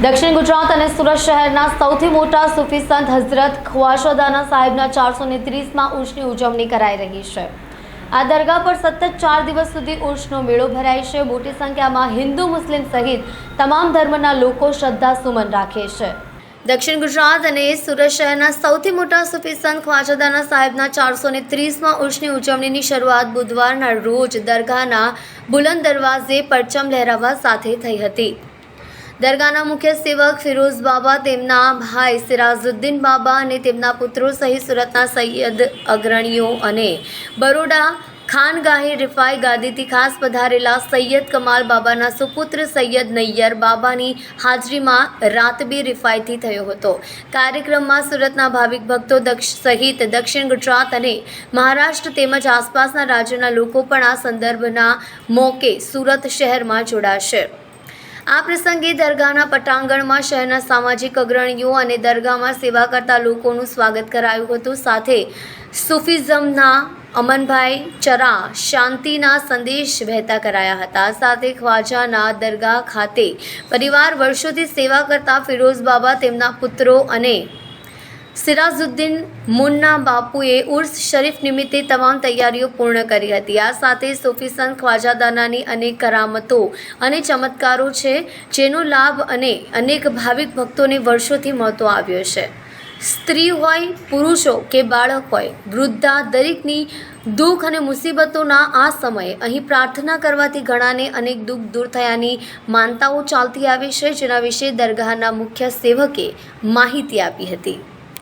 દક્ષિણ ગુજરાત અને સુરત શહેરના સૌથી મોટા સૂફી સંત હઝરત ખ્વાજાદાના સાહેબના 430માં ઉર્ષની ઉજવણી કરાઈ રહી છે। આ દરગાહ પર સતત 4 દિવસ સુધી ઉર્ષનો મેળો ભરાય છે। મોટી સંખ્યામાં હિન્દુ મુસ્લિમ સહિત તમામ ધર્મના લોકો શ્રદ્ધા સુમન રાખે છે। દક્ષિણ ગુજરાત અને સુરત શહેરના સૌથી મોટા સૂફી સંત ખ્વાજાદાના સાહેબના 430માં ઉર્ષની ઉજવણીની શરૂઆત બુધવારના રોજ દરગાહના બુલંદ દરવાજે પરચમ લહેરાવવા સાથે થઈ હતી। દરગાહના મુખ્ય સેવક ફિરોઝ બાબા, તેમના ભાઈ સિરાજુદ્દીન બાબા અને તેમના પુત્રો સહિત સુરતના સૈયદ અગ્રણીઓ અને બરોડા ખાનગાહે રિફાઈ ગાદીથી ખાસ પધારેલા સૈયદ કમાલ બાબાના સુપુત્ર સૈયદ નૈયર બાબાની હાજરીમાં રાતબી રિફાઈથી થયો હતો। કાર્યક્રમમાં સુરતના ભાવિક ભક્તો સહિત દક્ષિણ ગુજરાત અને મહારાષ્ટ્ર તેમજ આસપાસના રાજ્યોના લોકો પણ આ સંદર્ભના મોકે સુરત શહેરમાં જોડાશે। આ પ્રસંગે દરગાહના પટાંગણમાં શહેરના સામાજિક અગ્રણીઓ અને દરગાહમાં સેવા કરતા લોકોનું સ્વાગત કરાયું હતું। સાથે સૂફિઝમના અમનભાઈ ચરા શાંતિના સંદેશ વહેતા કરાયા હતા। સાથે ખ્વાજાના દરગાહ ખાતે પરિવાર વર્ષોથી સેવા કરતા ફિરોઝ બાબા, તેમના પુત્રો અને સિરાજુદ્દીન મુન્ના બાપુએ ઉર્સ શરીફ નિમિત્તે તમામ તૈયારીઓ પૂર્ણ કરી હતી। આ સાથે સૂફી સંત ખ્વાજાદાનાની અનેક કરામતો અને ચમત્કારો છે, જેનો લાભ અને અનેક ભાવિક ભક્તોને વર્ષોથી મળતો આવ્યો છે। સ્ત્રી હોય, પુરુષો કે બાળક હોય, વૃદ્ધા, દરેકની દુઃખ અને મુસીબતોના આ સમયે અહીં પ્રાર્થના કરવાથી ઘણાને અનેક દુઃખ દૂર થયાની માનતાઓ ચાલતી આવે છે, જેના વિશે દરગાહના મુખ્ય સેવકે માહિતી આપી હતી।